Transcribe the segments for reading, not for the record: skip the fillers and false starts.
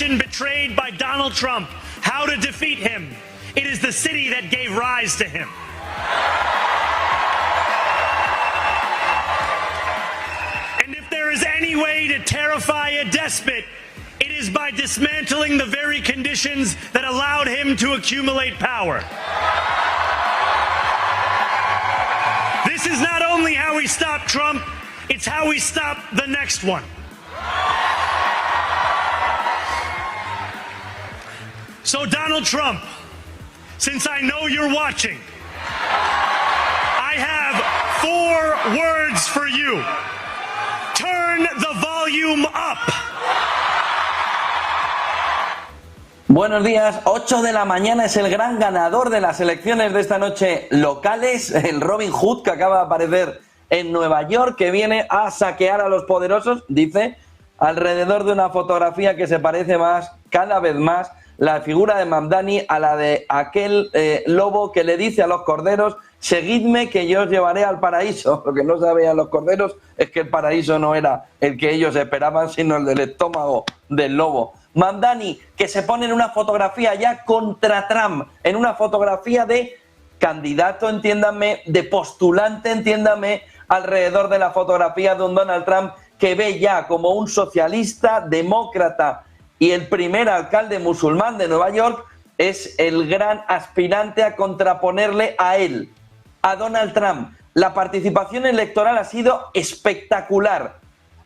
nation betrayed by Donald Trump how to defeat him, it is the city that gave rise to him. And if there is any way to terrify a despot, it is by dismantling the very conditions that allowed him to accumulate power. This is not only how we stop Trump, it's how we stop the next one. So Donald Trump, since I know you're watching, I have 4 words for you. Turn the volume up. Buenos días, 8 de la mañana es el gran ganador de las elecciones de esta noche locales, el Robin Hood que acaba de aparecer en Nueva York, que viene a saquear a los poderosos, dice, alrededor de una fotografía que se parece más, cada vez más, la figura de Mamdani a la de aquel lobo que le dice a los corderos, seguidme que yo os llevaré al paraíso. Lo que no sabían los corderos es que el paraíso no era el que ellos esperaban, sino el del estómago del lobo. Mamdani, que se pone en una fotografía ya contra Trump, en una fotografía de candidato, entiéndanme, de postulante, entiéndanme, alrededor de la fotografía de un Donald Trump que ve ya como un socialista, demócrata y el primer alcalde musulmán de Nueva York, es el gran aspirante a contraponerle a él, a Donald Trump. La participación electoral ha sido espectacular,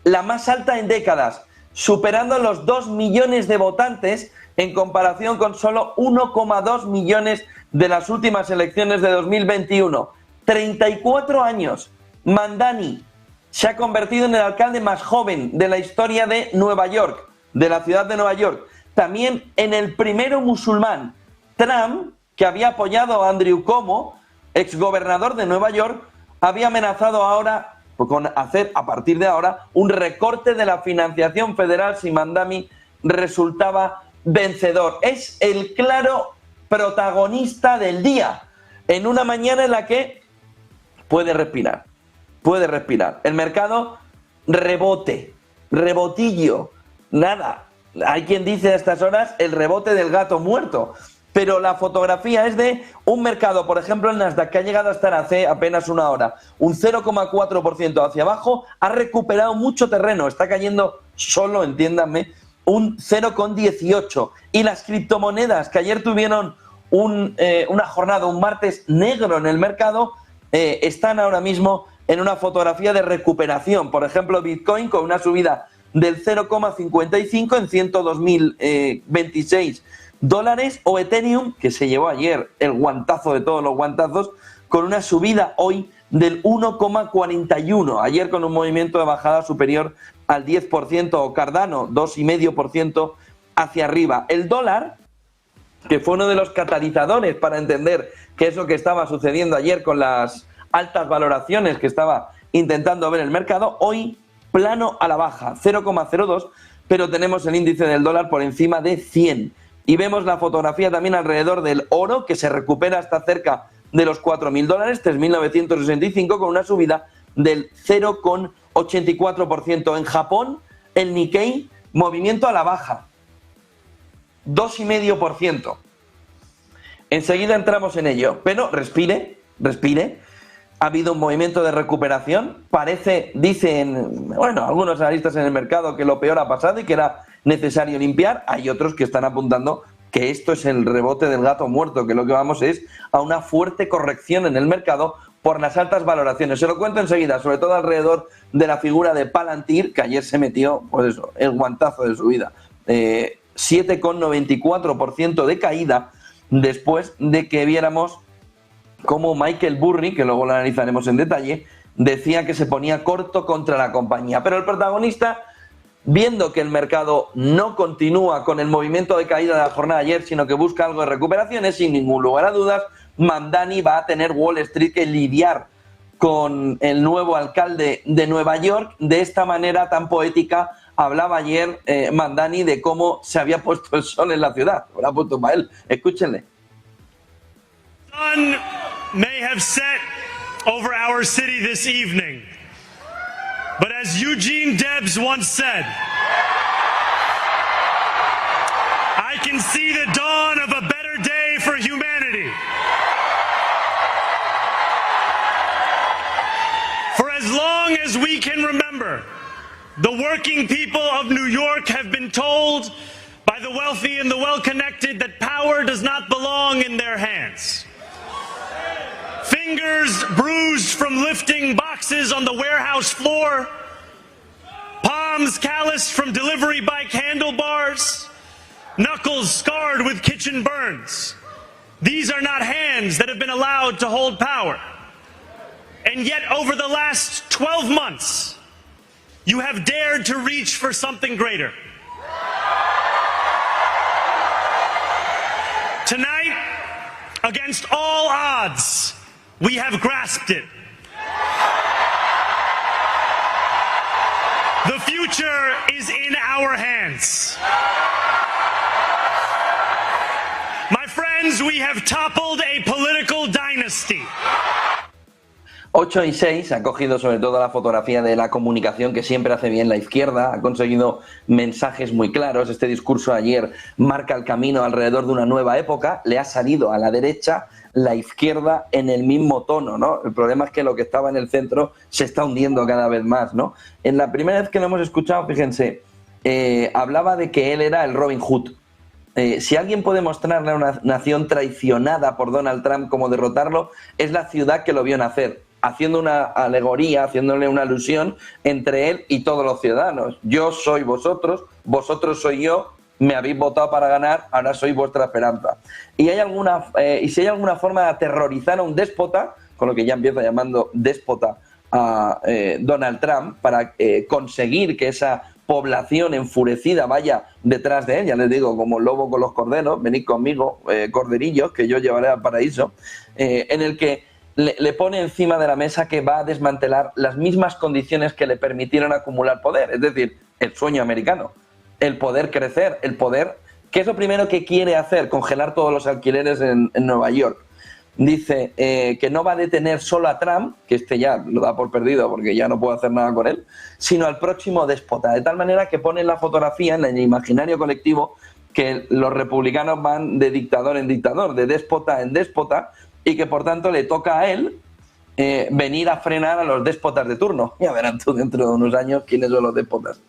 la más alta en décadas, superando los 2 millones de votantes en comparación con solo 1,2 millones de las últimas elecciones de 2021. 34 años. Mamdani se ha convertido en el alcalde más joven de la historia de Nueva York, de la ciudad de Nueva York. También en el primero musulmán. Trump, que había apoyado a Andrew Cuomo, exgobernador de Nueva York, había amenazado ahora con hacer a partir de ahora un recorte de la financiación federal si Mamdani resultaba vencedor. Es el claro protagonista del día, en una mañana en la que puede respirar. El mercado rebotillo, nada. Hay quien dice a estas horas el rebote del gato muerto. Pero la fotografía es de un mercado, por ejemplo, el Nasdaq, que ha llegado a estar hace apenas una hora, un 0,4% hacia abajo, ha recuperado mucho terreno, está cayendo solo, entiéndanme, un 0,18%. Y las criptomonedas, que ayer tuvieron una jornada, un martes negro en el mercado, están ahora mismo en una fotografía de recuperación. Por ejemplo, Bitcoin con una subida del 0,55 en 102.026 dólares, o Ethereum, que se llevó ayer el guantazo de todos los guantazos, con una subida hoy del 1,41, ayer con un movimiento de bajada superior al 10%, o Cardano 2,5% hacia arriba. El dólar, que fue uno de los catalizadores para entender qué es lo que estaba sucediendo ayer con las altas valoraciones que estaba intentando ver el mercado, hoy plano a la baja, 0,02, pero tenemos el índice del dólar por encima de 100. Y vemos la fotografía también alrededor del oro, que se recupera hasta cerca de los $4.000, 3.965, con una subida del 0,84%. En Japón, el Nikkei, movimiento a la baja, 2,5%. Enseguida entramos en ello, pero respire. Ha habido un movimiento de recuperación. Parece, dicen, algunos analistas en el mercado, que lo peor ha pasado y que era necesario limpiar. Hay otros que están apuntando que esto es el rebote del gato muerto, que lo que vamos es a una fuerte corrección en el mercado por las altas valoraciones. Se lo cuento enseguida, sobre todo alrededor de la figura de Palantir, que ayer se metió, pues eso, el guantazo de su vida. 7,94% de caída después de que viéramos cómo Michael Burry, que luego lo analizaremos en detalle, decía que se ponía corto contra la compañía. Pero el protagonista, viendo que el mercado no continúa con el movimiento de caída de la jornada de ayer, sino que busca algo de recuperación, es sin ningún lugar a dudas, Mamdani va a tener Wall Street que lidiar con el nuevo alcalde de Nueva York. De esta manera tan poética hablaba ayer Mamdani de cómo se había puesto el sol en la ciudad. Lo ha puesto para él. Escúchenle. Sun may have set over our city this evening, but as Eugene Debs once said, can see the dawn of a better day for humanity. For as long as we can remember, the working people of New York have been told by the wealthy and the well-connected that power does not belong in their hands. Fingers bruised from lifting boxes on the warehouse floor, palms calloused from delivery bike handlebars, knuckles scarred with kitchen burns. These are not hands that have been allowed to hold power. And yet, over the last 12 months, you have dared to reach for something greater. Tonight, against all odds, we have grasped it. The future is in our hands. My friends, we have toppled a political dynasty. 8 y 6 ha cogido sobre todo la fotografía de la comunicación que siempre hace bien la izquierda, ha conseguido mensajes muy claros. Este discurso ayer marca el camino alrededor de una nueva época, le ha salido a la derecha la izquierda en el mismo tono, ¿no? El problema es que lo que estaba en el centro se está hundiendo cada vez más, ¿no? En la primera vez que lo hemos escuchado, fíjense, hablaba de que él era el Robin Hood. Si alguien puede mostrarle a una nación traicionada por Donald Trump cómo derrotarlo, es la ciudad que lo vio nacer, haciendo una alegoría, haciéndole una alusión entre él y todos los ciudadanos. Yo soy vosotros, vosotros soy yo, me habéis votado para ganar, ahora soy vuestra esperanza. Y si hay alguna forma de aterrorizar a un déspota, con lo que ya empieza llamando déspota a Donald Trump, para conseguir que esa población enfurecida vaya detrás de él, ya les digo, como lobo con los corderos, venid conmigo, corderillos, que yo llevaré al paraíso, en el que le pone encima de la mesa que va a desmantelar las mismas condiciones que le permitieron acumular poder, es decir, el sueño americano, el poder crecer, el poder, ¿qué es lo primero que quiere hacer? Congelar todos los alquileres en Nueva York. Dice que no va a detener solo a Trump, que este ya lo da por perdido porque ya no puede hacer nada con él, sino al próximo déspota, de tal manera que pone la fotografía en el imaginario colectivo que los republicanos van de dictador en dictador, de déspota en déspota, y que por tanto le toca a él venir a frenar a los déspotas de turno. Ya verán tú dentro de unos años quiénes son los déspotas.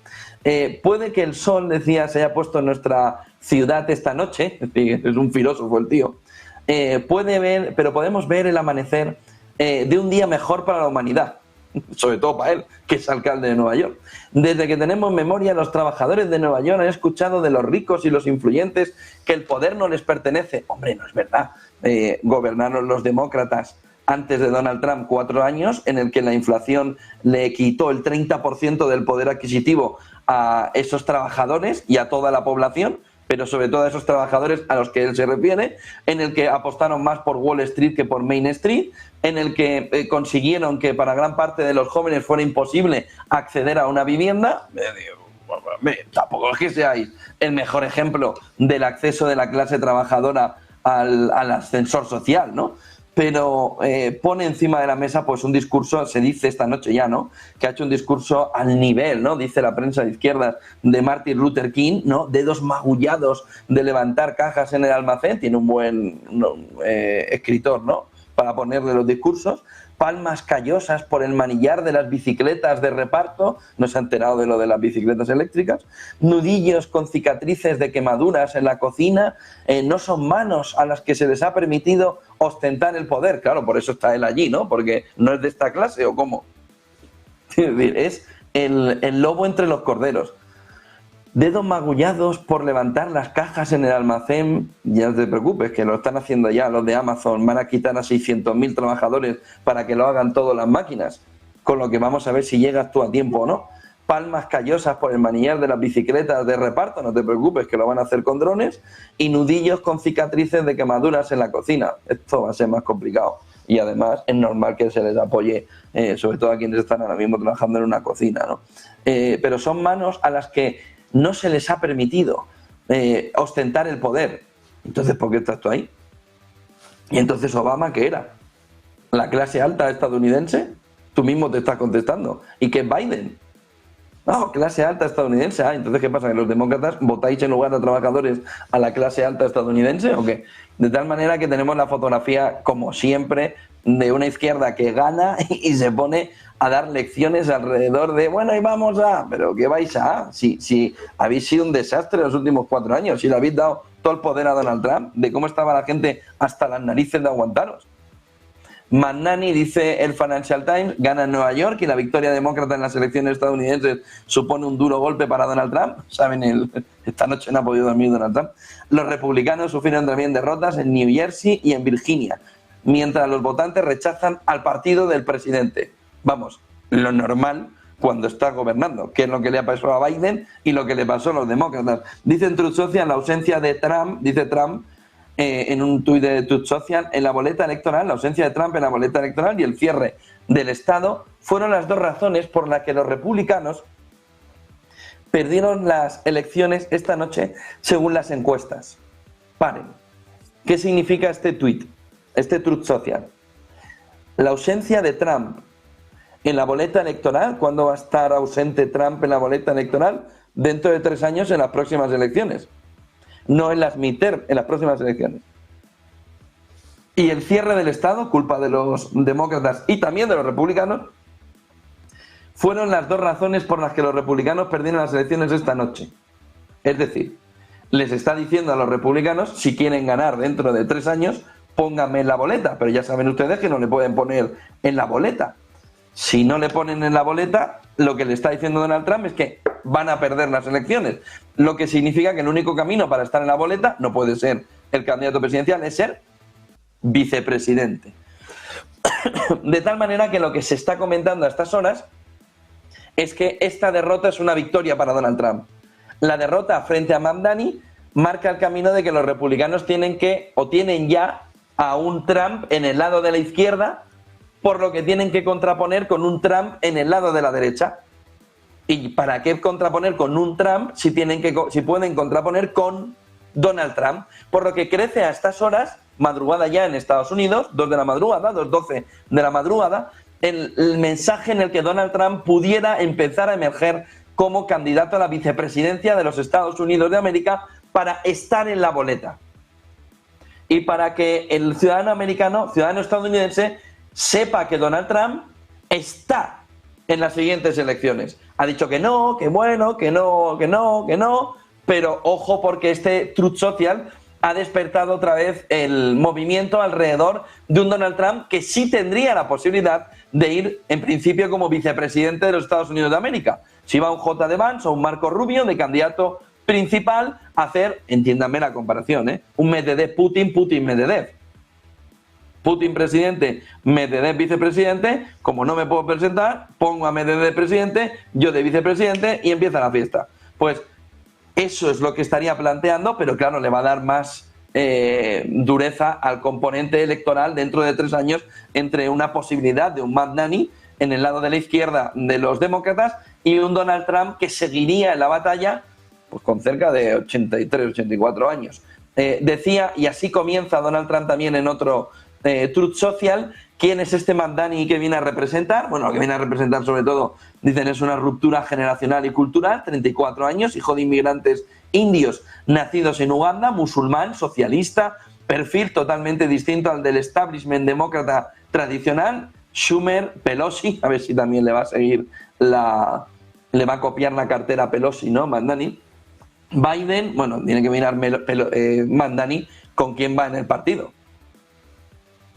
Puede que el sol, decía, se haya puesto en nuestra ciudad esta noche, es un filósofo el tío, pero podemos ver el amanecer de un día mejor para la humanidad, sobre todo para él, que es alcalde de Nueva York. Desde que tenemos memoria, los trabajadores de Nueva York han escuchado de los ricos y los influyentes que el poder no les pertenece. Hombre, no es verdad. Gobernaron los demócratas antes de Donald Trump 4 años, en el que la inflación le quitó el 30% del poder adquisitivo a esos trabajadores y a toda la población, pero sobre todo a esos trabajadores a los que él se refiere, en el que apostaron más por Wall Street que por Main Street, en el que consiguieron que para gran parte de los jóvenes fuera imposible acceder a una vivienda. Tampoco es que seáis el mejor ejemplo del acceso de la clase trabajadora al ascensor social, ¿no? Pero pone encima de la mesa pues un discurso, se dice esta noche ya, ¿no?, que ha hecho un discurso al nivel, ¿no?, dice la prensa de izquierda, de Martin Luther King, ¿no?, dedos magullados de levantar cajas en el almacén, tiene un buen escritor, ¿no?, para ponerle los discursos, palmas callosas por el manillar de las bicicletas de reparto, no se ha enterado de lo de las bicicletas eléctricas, nudillos con cicatrices de quemaduras en la cocina, no son manos a las que se les ha permitido ostentar el poder. Claro, por eso está él allí, ¿no?, porque no es de esta clase, ¿o cómo? Es decir, es el lobo entre los corderos. Dedos magullados por levantar las cajas en el almacén, ya no te preocupes, que lo están haciendo ya los de Amazon, van a quitar a 600.000 trabajadores para que lo hagan todas las máquinas, con lo que vamos a ver si llegas tú a tiempo o no. Palmas callosas por el manillar de las bicicletas de reparto, no te preocupes, que lo van a hacer con drones, y nudillos con cicatrices de quemaduras en la cocina. Esto va a ser más complicado. Y además es normal que se les apoye, sobre todo a quienes están ahora mismo trabajando en una cocina, ¿no? Pero son manos a las que no se les ha permitido ostentar el poder. Entonces, ¿por qué estás tú ahí? Y entonces Obama, ¿qué era? ¿La clase alta estadounidense? Tú mismo te estás contestando. ¿Y qué es Biden? No, clase alta estadounidense. Ah, entonces, ¿qué pasa? ¿Que los demócratas votáis en lugar de trabajadores a la clase alta estadounidense o qué? De tal manera que tenemos la fotografía, como siempre, de una izquierda que gana y se pone a dar lecciones alrededor de, bueno, y vamos a... ¿Pero qué vais a? Si habéis sido un desastre los últimos 4 años, si le habéis dado todo el poder a Donald Trump, de cómo estaba la gente hasta las narices de aguantaros. Mamdani, dice el Financial Times, gana en Nueva York y la victoria demócrata en las elecciones estadounidenses supone un duro golpe para Donald Trump. Saben, esta noche no ha podido dormir Donald Trump. Los republicanos sufrieron también derrotas en New Jersey y en Virginia, mientras los votantes rechazan al partido del presidente. Vamos, lo normal cuando está gobernando, que es lo que le ha pasado a Biden y lo que le pasó a los demócratas. Dice en Truth Social, la ausencia de Trump, dice Trump, en un tuit de Truth Social, en la boleta electoral, la ausencia de Trump en la boleta electoral y el cierre del Estado fueron las 2 razones por las que los republicanos perdieron las elecciones esta noche según las encuestas. Paren. ¿Qué significa este tuit? Este Truth Social. La ausencia de Trump en la boleta electoral, ¿cuándo va a estar ausente Trump en la boleta electoral? Dentro de 3 años en las próximas elecciones. No en las midterm, en las próximas elecciones. Y el cierre del Estado, culpa de los demócratas y también de los republicanos, fueron las 2 razones por las que los republicanos perdieron las elecciones esta noche. Es decir, les está diciendo a los republicanos, si quieren ganar dentro de 3 años, pónganme en la boleta, pero ya saben ustedes que no le pueden poner en la boleta. Si no le ponen en la boleta, lo que le está diciendo Donald Trump es que van a perder las elecciones, lo que significa que el único camino para estar en la boleta no puede ser el candidato presidencial, es ser vicepresidente. De tal manera que lo que se está comentando a estas horas es que esta derrota es una victoria para Donald Trump. La derrota frente a Mamdani marca el camino de que los republicanos tienen ya a un Trump en el lado de la izquierda, por lo que tienen que contraponer con un Trump en el lado de la derecha. ¿Y para qué contraponer con un Trump si pueden contraponer con Donald Trump? Por lo que crece a estas horas, madrugada ya en Estados Unidos, 2 de la madrugada, 2:12 de la madrugada, el mensaje en el que Donald Trump pudiera empezar a emerger como candidato a la vicepresidencia de los Estados Unidos de América para estar en la boleta. Y para que el ciudadano americano, ciudadano estadounidense, sepa que Donald Trump está en las siguientes elecciones. Ha dicho que no, que bueno, que no, pero ojo porque este Truth Social ha despertado otra vez el movimiento alrededor de un Donald Trump que sí tendría la posibilidad de ir en principio como vicepresidente de los Estados Unidos de América. Si va un J.D. Vance o un Marco Rubio de candidato principal a hacer, entiéndanme la comparación, un Medvedev Putin, Putin Medvedev. Putin presidente, Medvedev vicepresidente, como no me puedo presentar, pongo a Medvedev presidente, yo de vicepresidente y empieza la fiesta. Pues eso es lo que estaría planteando, pero claro, le va a dar más dureza al componente electoral dentro de 3 años entre una posibilidad de un Mamdani en el lado de la izquierda de los demócratas y un Donald Trump que seguiría en la batalla pues con cerca de 83, 84 años. Decía, y así comienza Donald Trump también en otro Truth Social, ¿quién es este Mamdani y qué viene a representar? Bueno, lo que viene a representar sobre todo, dicen, es una ruptura generacional y cultural, 34 años, hijo de inmigrantes indios nacidos en Uganda, musulmán, socialista, perfil totalmente distinto al del establishment demócrata tradicional, Schumer, Pelosi, a ver si también le va a seguir le va a copiar la cartera a Pelosi, ¿no? Mamdani. Biden, bueno, tiene que mirar Mamdani con quién va en el partido.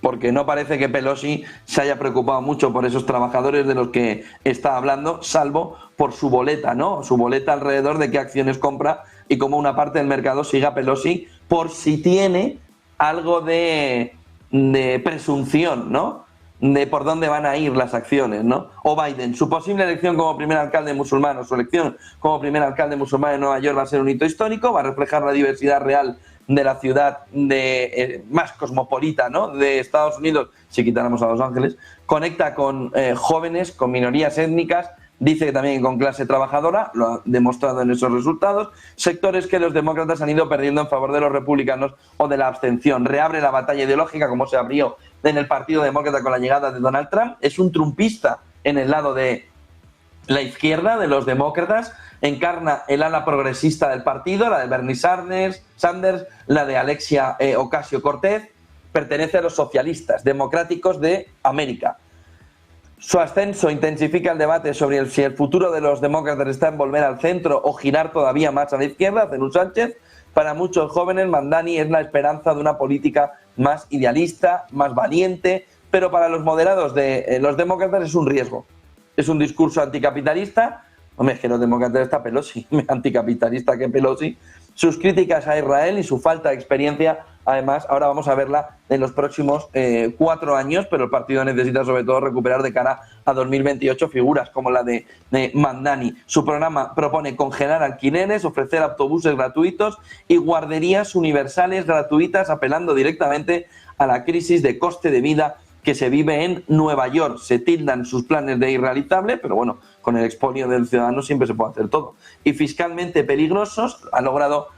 Porque no parece que Pelosi se haya preocupado mucho por esos trabajadores de los que está hablando, salvo por su boleta, ¿no? Su boleta alrededor de qué acciones compra y cómo una parte del mercado siga a Pelosi por si tiene algo de presunción, ¿no? De por dónde van a ir las acciones, ¿no? O Biden, su posible elección como primer alcalde musulmán o su elección como primer alcalde musulmán en Nueva York va a ser un hito histórico, va a reflejar la diversidad real de la ciudad más cosmopolita, ¿no? De Estados Unidos, si quitáramos a Los Ángeles, conecta con jóvenes, con minorías étnicas, dice que también con clase trabajadora, lo ha demostrado en esos resultados, sectores que los demócratas han ido perdiendo en favor de los republicanos o de la abstención. Reabre la batalla ideológica como se abrió en el Partido Demócrata con la llegada de Donald Trump, es un trumpista en el lado de La izquierda de los demócratas encarna el ala progresista del partido, la de Bernie Sanders, la de Alexia Ocasio-Cortez, pertenece a los socialistas democráticos de América. Su ascenso intensifica el debate sobre si el futuro de los demócratas está en volver al centro o girar todavía más a la izquierda, Celu Sánchez. Para muchos jóvenes, Mamdani es la esperanza de una política más idealista, más valiente, pero para los moderados de los demócratas es un riesgo. Es un discurso anticapitalista. Hombre, es que los demócratas está Pelosi, anticapitalista que Pelosi. Sus críticas a Israel y su falta de experiencia, además, ahora vamos a verla en los próximos 4 años, pero el partido necesita sobre todo recuperar de cara a 2028 figuras como la de Mamdani. Su programa propone congelar alquileres, ofrecer autobuses gratuitos y guarderías universales gratuitas, apelando directamente a la crisis de coste de vida que se vive en Nueva York. Se tildan sus planes de irrealizable, pero bueno, con el expolio del ciudadano siempre se puede hacer todo. Y fiscalmente peligrosos, ha logrado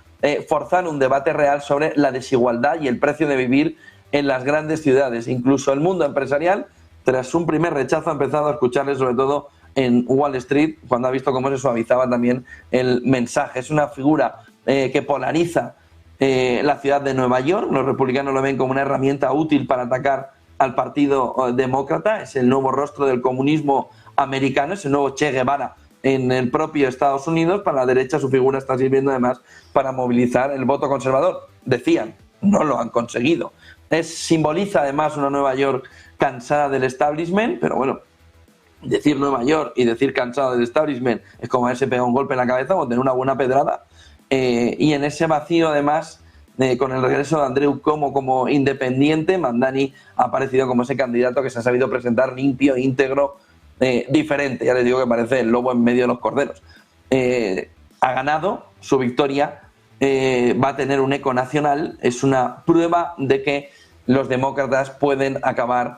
forzar un debate real sobre la desigualdad y el precio de vivir en las grandes ciudades. Incluso el mundo empresarial, tras un primer rechazo, ha empezado a escucharle, sobre todo en Wall Street, cuando ha visto cómo se suavizaba también el mensaje. Es una figura que polariza la ciudad de Nueva York. Los republicanos lo ven como una herramienta útil para atacar al Partido Demócrata. Es el nuevo rostro del comunismo americano, es el nuevo Che Guevara en el propio Estados Unidos. Para la derecha su figura está sirviendo además para movilizar el voto conservador. Decían, no lo han conseguido. Simboliza además una Nueva York cansada del establishment, pero bueno, decir Nueva York y decir cansado del establishment es como haberse pegado un golpe en la cabeza o tener una buena pedrada. Y en ese vacío además, con el regreso de Andreu como independiente, Mamdani ha aparecido como ese candidato que se ha sabido presentar limpio, íntegro, diferente. Ya les digo que parece el lobo en medio de los corderos. Ha ganado, su victoria va a tener un eco nacional. Es una prueba de que los demócratas pueden acabar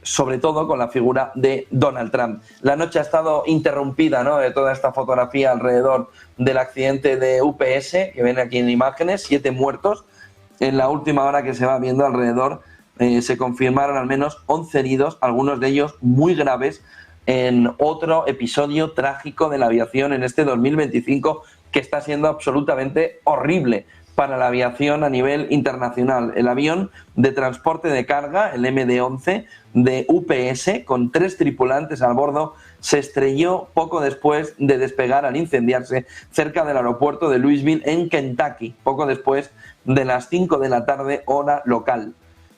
sobre todo con la figura de Donald Trump. La noche ha estado interrumpida, ¿no?, de toda esta fotografía alrededor del accidente de UPS, que ven aquí en imágenes, 7 muertos. En la última hora que se va viendo alrededor se confirmaron al menos 11 heridos, algunos de ellos muy graves, en otro episodio trágico de la aviación en este 2025 que está siendo absolutamente horrible para la aviación a nivel internacional. El avión de transporte de carga, el MD-11 de UPS, con 3 tripulantes a bordo, se estrelló poco después de despegar al incendiarse cerca del aeropuerto de Louisville, en Kentucky, poco después de las 5 de la tarde, hora local.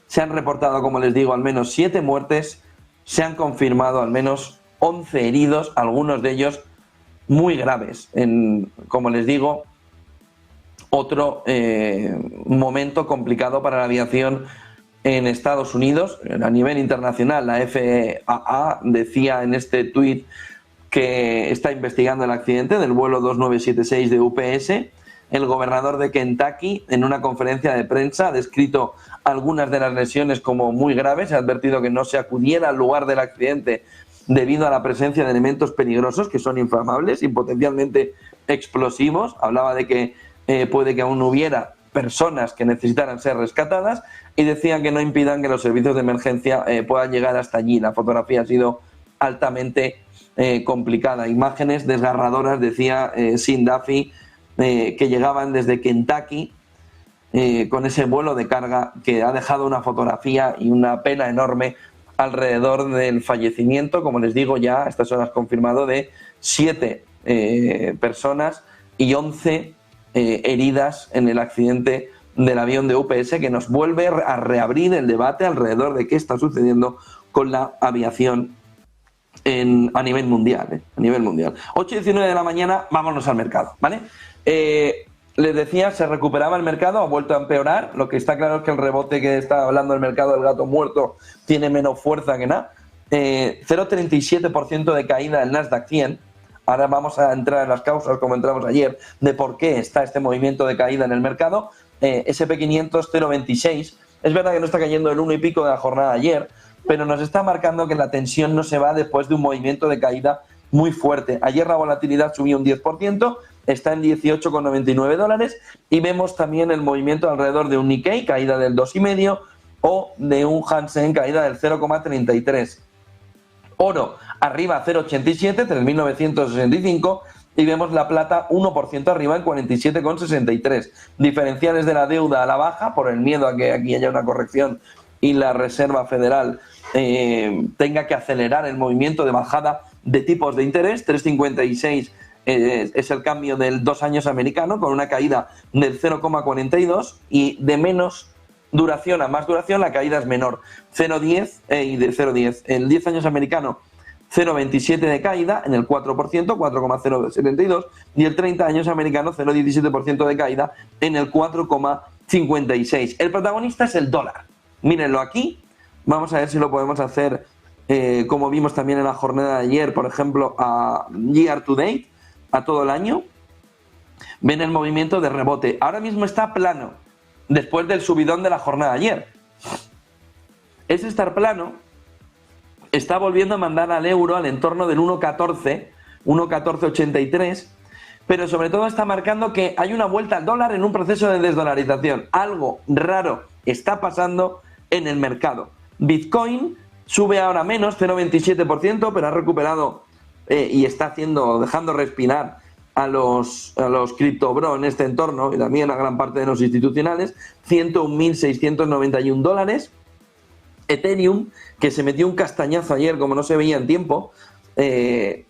Se han reportado, como les digo, al menos 7 muertes, se han confirmado al menos 11 heridos, algunos de ellos muy graves. Como les digo, otro momento complicado para la aviación en Estados Unidos. A nivel internacional, la FAA decía en este tuit que está investigando el accidente del vuelo 2976 de UPS. El gobernador de Kentucky, en una conferencia de prensa, ha descrito algunas de las lesiones como muy graves. Ha advertido que no se acudiera al lugar del accidente debido a la presencia de elementos peligrosos que son inflamables y potencialmente explosivos. Hablaba de que puede que aún hubiera personas que necesitaran ser rescatadas, y decían que no impidan que los servicios de emergencia puedan llegar hasta allí. La fotografía ha sido altamente complicada. Imágenes desgarradoras, decía Sean Duffy, que llegaban desde Kentucky con ese vuelo de carga que ha dejado una fotografía y una pena enorme alrededor del fallecimiento. Como les digo, ya a estas horas confirmado, de 7 personas y 11 heridas en el accidente del avión de UPS, que nos vuelve a reabrir el debate alrededor de qué está sucediendo con la aviación a nivel mundial. A nivel mundial. 8:19 de la mañana, vámonos al mercado, ¿vale? Les decía, se recuperaba el mercado, ha vuelto a empeorar. Lo que está claro es que el rebote que está hablando el mercado del gato muerto tiene menos fuerza que nada. 0,37% de caída en Nasdaq 100. Ahora vamos a entrar en las causas, como entramos ayer, de por qué está este movimiento de caída en el mercado. SP500, 0,26. Es verdad que no está cayendo el 1 y pico de la jornada de ayer, pero nos está marcando que la tensión no se va después de un movimiento de caída muy fuerte. Ayer la volatilidad subió un 10%, está en $18,99, y vemos también el movimiento alrededor de un Nikkei, caída del 2,5%, o de un Hansen, caída del 0,33%. Oro arriba a 0,87, 3.965, y vemos la plata 1% arriba en 47,63. Diferenciales de la deuda a la baja por el miedo a que aquí haya una corrección y la Reserva Federal tenga que acelerar el movimiento de bajada de tipos de interés. 3,56 es el cambio del 2 años americano, con una caída del 0,42, y de menos duración a más duración la caída es menor. 0,10 y de 0,10. El 10 años americano 0,27 de caída en el 4%, 4,072, y el 30 años americano 0,17% de caída en el 4,56. El protagonista es el dólar. Mírenlo aquí. Vamos a ver si lo podemos hacer como vimos también en la jornada de ayer, por ejemplo, a year to date, a todo el año. Ven el movimiento de rebote. Ahora mismo está plano, después del subidón de la jornada de ayer. Ese estar plano está volviendo a mandar al euro al entorno del 1,14, 1,1483, pero sobre todo está marcando que hay una vuelta al dólar en un proceso de desdolarización. Algo raro está pasando en el mercado. Bitcoin sube ahora menos, 0,27%, pero ha recuperado y está dejando respirar a los cripto bro en este entorno, y también a gran parte de los institucionales. 101.691 dólares. Ethereum, que se metió un castañazo ayer como no se veía en tiempo, se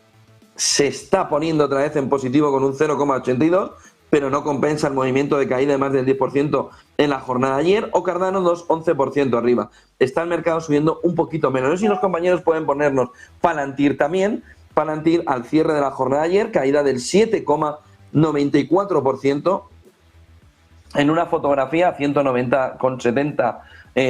está poniendo otra vez en positivo con un 0,82, pero no compensa el movimiento de caída de más del 10% en la jornada de ayer. O Cardano 11% arriba. Está el mercado subiendo un poquito menos. No sé si los compañeros pueden ponernos Palantir también. Palantir al cierre de la jornada de ayer, caída del 7,94% en una fotografía a 190,70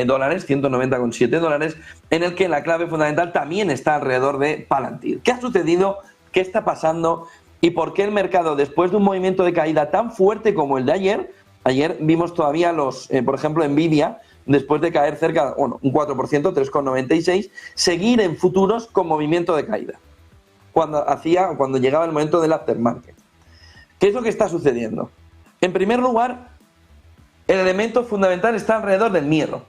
dólares, 190,7 dólares, en el que la clave fundamental también está alrededor de Palantir. ¿Qué ha sucedido? ¿Qué está pasando? ¿Y por qué el mercado, después de un movimiento de caída tan fuerte como el de ayer vimos todavía por ejemplo, Nvidia, después de caer cerca, un 4%, 3,96, seguir en futuros con movimiento de caída, cuando llegaba el momento del aftermarket? ¿Qué es lo que está sucediendo? En primer lugar, el elemento fundamental está alrededor del miedo.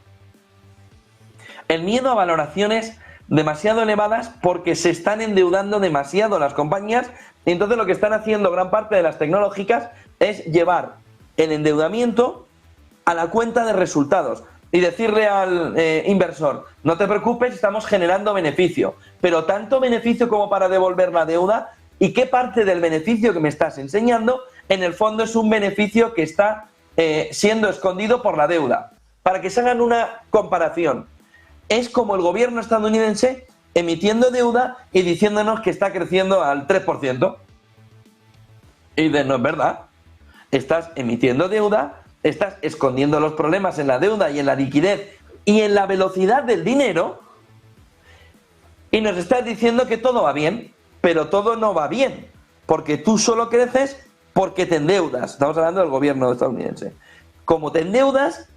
El miedo a valoraciones demasiado elevadas porque se están endeudando demasiado las compañías, y entonces lo que están haciendo gran parte de las tecnológicas es llevar el endeudamiento a la cuenta de resultados y decirle al inversor: no te preocupes, estamos generando beneficio, pero tanto beneficio como para devolver la deuda, y qué parte del beneficio que me estás enseñando en el fondo es un beneficio que está siendo escondido por la deuda. Para que se hagan una comparación, es como el gobierno estadounidense emitiendo deuda y diciéndonos que está creciendo al 3%. Y no es verdad. Estás emitiendo deuda, estás escondiendo los problemas en la deuda y en la liquidez y en la velocidad del dinero, y nos estás diciendo que todo va bien, pero todo no va bien, porque tú solo creces porque te endeudas. Estamos hablando del gobierno estadounidense. Como te endeudas,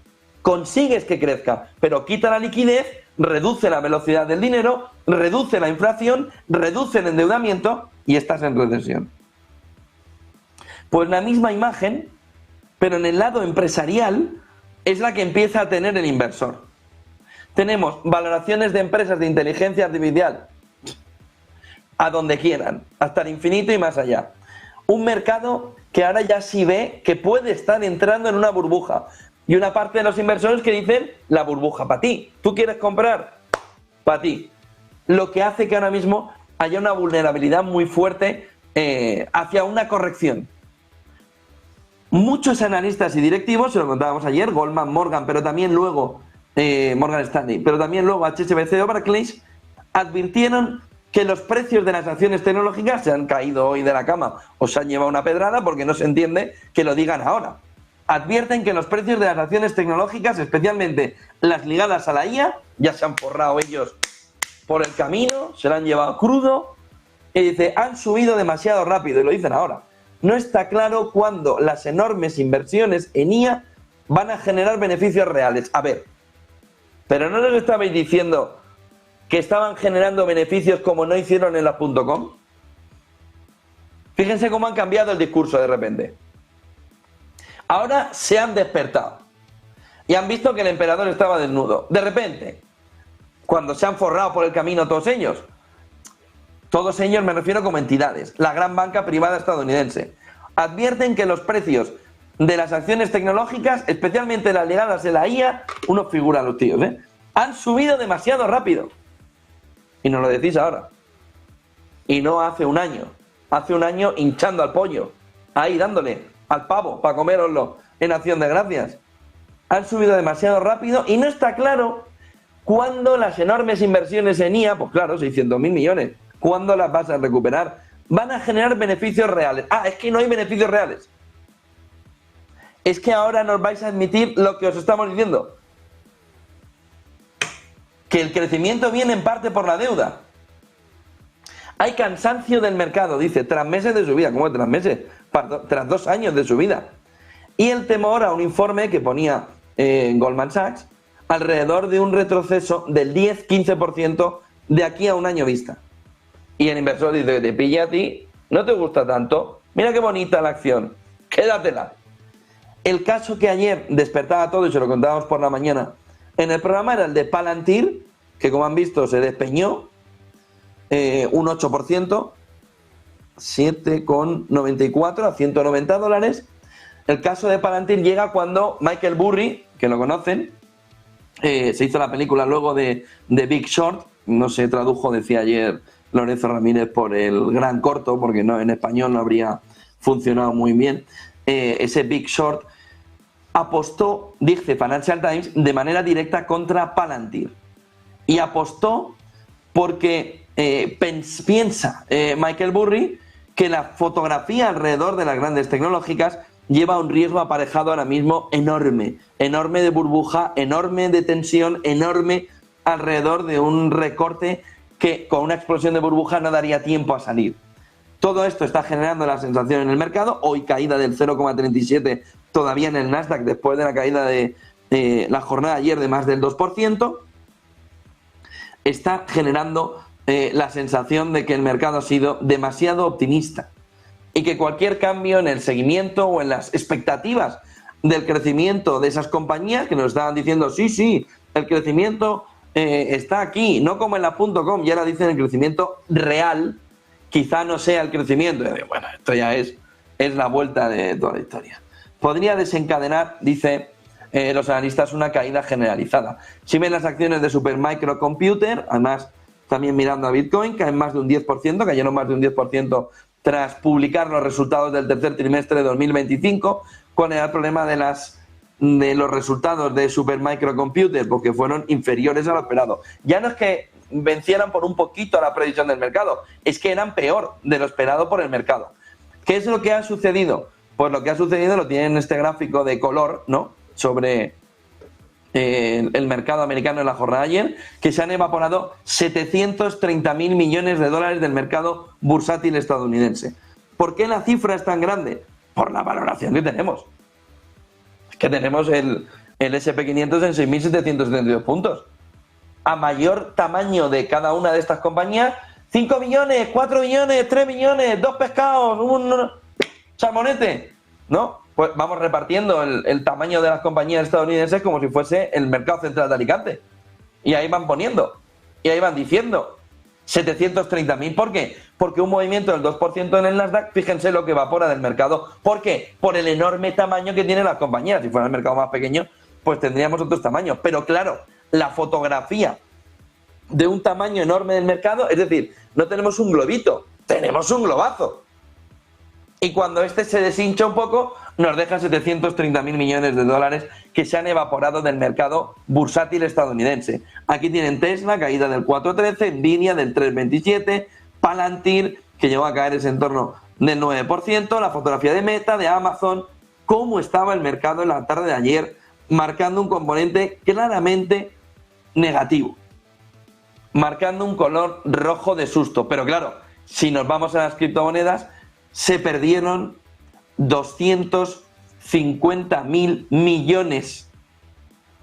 consigues que crezca, pero quita la liquidez, reduce la velocidad del dinero, reduce la inflación, reduce el endeudamiento y estás en recesión. Pues la misma imagen, pero en el lado empresarial, es la que empieza a tener el inversor. Tenemos valoraciones de empresas de inteligencia artificial a donde quieran, hasta el infinito y más allá. Un mercado que ahora ya sí ve que puede estar entrando en una burbuja. Y una parte de los inversores que dicen: la burbuja para ti. ¿Tú quieres comprar? Para ti. Lo que hace que ahora mismo haya una vulnerabilidad muy fuerte hacia una corrección. Muchos analistas y directivos, se lo contábamos ayer, Goldman, Morgan, pero también luego Morgan Stanley, pero también luego HSBC o Barclays, advirtieron que los precios de las acciones tecnológicas se han caído hoy de la cama o se han llevado una pedrada, porque no se entiende que lo digan ahora. Advierten que los precios de las acciones tecnológicas, especialmente las ligadas a la IA, ya se han forrado ellos por el camino, se lo han llevado crudo, y dice: han subido demasiado rápido, y lo dicen ahora. No está claro cuándo las enormes inversiones en IA van a generar beneficios reales. A ver, pero ¿no nos estabais diciendo que estaban generando beneficios como no hicieron en la .com? Fíjense cómo han cambiado el discurso de repente. Ahora se han despertado y han visto que el emperador estaba desnudo. De repente, cuando se han forrado por el camino todos ellos, todos ellos me refiero como entidades, la gran banca privada estadounidense, advierten que los precios de las acciones tecnológicas, especialmente las ligadas a la IA, unos figuran los tíos, han subido demasiado rápido. Y nos lo decís ahora. Y no hace un año. Hace un año hinchando al pollo, ahí dándole al pavo para coméroslo en acción de gracias. Han subido demasiado rápido y no está claro cuándo las enormes inversiones en IA, pues claro, 600.000 millones, ¿cuándo las vas a recuperar? Van a generar beneficios reales. Ah, es que no hay beneficios reales. Es que ahora nos vais a admitir lo que os estamos diciendo. Que el crecimiento viene en parte por la deuda. Hay cansancio del mercado, dice, tras meses de subida. ¿Cómo tras meses? Tras 2 años de subida. Y el temor a un informe que ponía Goldman Sachs alrededor de un retroceso del 10-15% de aquí a un año vista. Y el inversor dice, te pilla a ti, no te gusta tanto, mira qué bonita la acción, quédatela. El caso que ayer despertaba todo, y se lo contábamos por la mañana en el programa, era el de Palantir, que como han visto se despeñó un 8%, 7,94 a $190. El caso de Palantir llega cuando Michael Burry, que lo conocen, se hizo la película luego de Big Short, no se tradujo, decía ayer Lorenzo Ramírez, por el gran corto, porque no, en español no habría funcionado muy bien. Ese Big Short apostó, dice Financial Times, de manera directa contra Palantir. Y apostó porque piensa Michael Burry que la fotografía alrededor de las grandes tecnológicas lleva un riesgo aparejado ahora mismo enorme, enorme de burbuja, enorme de tensión, enorme alrededor de un recorte que con una explosión de burbuja no daría tiempo a salir. Todo esto está generando la sensación en el mercado, hoy caída del 0,37 todavía en el Nasdaq después de la caída de la jornada de ayer de más del 2%, está generando la sensación de que el mercado ha sido demasiado optimista y que cualquier cambio en el seguimiento o en las expectativas del crecimiento de esas compañías que nos estaban diciendo, sí, el crecimiento está aquí, no como en la .com, y ahora dicen el crecimiento real, quizá no sea el crecimiento. Bueno, esto ya es la vuelta de toda la historia. Podría desencadenar, dice los analistas, una caída generalizada. Si ven las acciones de Supermicro Computer, además también mirando a Bitcoin, caen más de un 10%, cayeron más de un 10% tras publicar los resultados del tercer trimestre de 2025, con el problema de los resultados de Supermicro Computer, porque fueron inferiores a lo esperado. Ya no es que vencieran por un poquito la previsión del mercado, es que eran peor de lo esperado por el mercado. ¿Qué es lo que ha sucedido? Pues lo que ha sucedido lo tienen en este gráfico de color, ¿no?, sobre el mercado americano en la jornada de ayer, que se han evaporado 730.000 millones de dólares del mercado bursátil estadounidense. ¿Por qué la cifra es tan grande? Por la valoración que tenemos. Es que tenemos el S&P 500 en 6.772 puntos. A mayor tamaño de cada una de estas compañías, 5 millones, 4 millones, 3 millones, 2 pescados, un salmonete, ¿no? Pues vamos repartiendo el tamaño de las compañías estadounidenses como si fuese el mercado central de Alicante. Y ahí van poniendo, y ahí van diciendo 730.000. ¿Por qué? Porque un movimiento del 2% en el Nasdaq, fíjense lo que evapora del mercado. ¿Por qué? Por el enorme tamaño que tienen las compañías. Si fuera el mercado más pequeño, pues tendríamos otros tamaños. Pero claro, la fotografía de un tamaño enorme del mercado, es decir, no tenemos un globito, tenemos un globazo. Y cuando este se deshincha un poco, nos deja 730.000 millones de dólares que se han evaporado del mercado bursátil estadounidense. Aquí tienen Tesla, caída del 4,13, Nvidia del 3,27, Palantir, que llegó a caer ese entorno del 9%, la fotografía de Meta, de Amazon, cómo estaba el mercado en la tarde de ayer, marcando un componente claramente negativo, marcando un color rojo de susto. Pero claro, si nos vamos a las criptomonedas, se perdieron 250.000 millones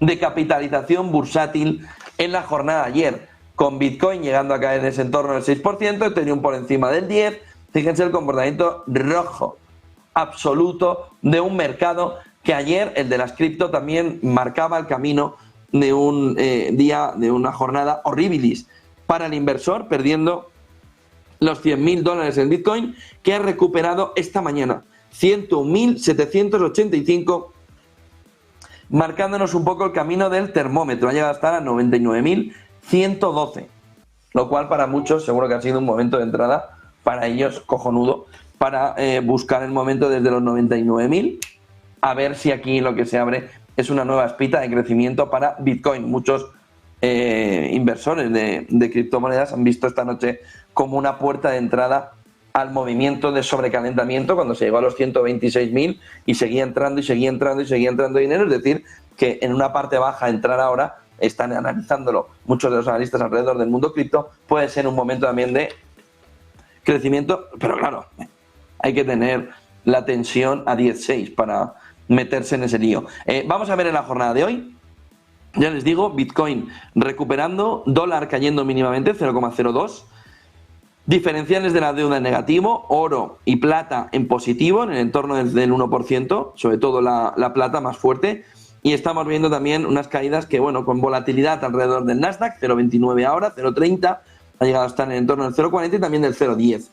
de capitalización bursátil en la jornada de ayer, con Bitcoin llegando a caer en ese entorno del 6%, Ethereum por encima del 10%. Fíjense el comportamiento rojo absoluto de un mercado que ayer, el de las cripto, también marcaba el camino de un día, de una jornada horribilis para el inversor, perdiendo los $100.000 en Bitcoin, que ha recuperado esta mañana 101.785, marcándonos un poco el camino del termómetro. Ha llegado a estar a 99.112, lo cual para muchos seguro que ha sido un momento de entrada, para ellos cojonudo, para buscar el momento desde los 99.000, a ver si aquí lo que se abre es una nueva espita de crecimiento para Bitcoin. Muchos inversores de criptomonedas han visto esta noche como una puerta de entrada al movimiento de sobrecalentamiento cuando se llegó a los 126.000 y seguía entrando y seguía entrando y seguía entrando dinero. Es decir, que en una parte baja entrar ahora, están analizándolo muchos de los analistas alrededor del mundo cripto, puede ser un momento también de crecimiento, pero claro, hay que tener la tensión a 10.6 para meterse en ese lío. Vamos a ver en la jornada de hoy. Ya les digo, Bitcoin recuperando, dólar cayendo mínimamente 0,02, diferenciales de la deuda en negativo, oro y plata en positivo, en el entorno del 1%, sobre todo la plata más fuerte, y estamos viendo también unas caídas que, bueno, con volatilidad alrededor del Nasdaq, 0,29 ahora, 0,30, ha llegado a estar en el entorno del 0,40 y también del 0,10.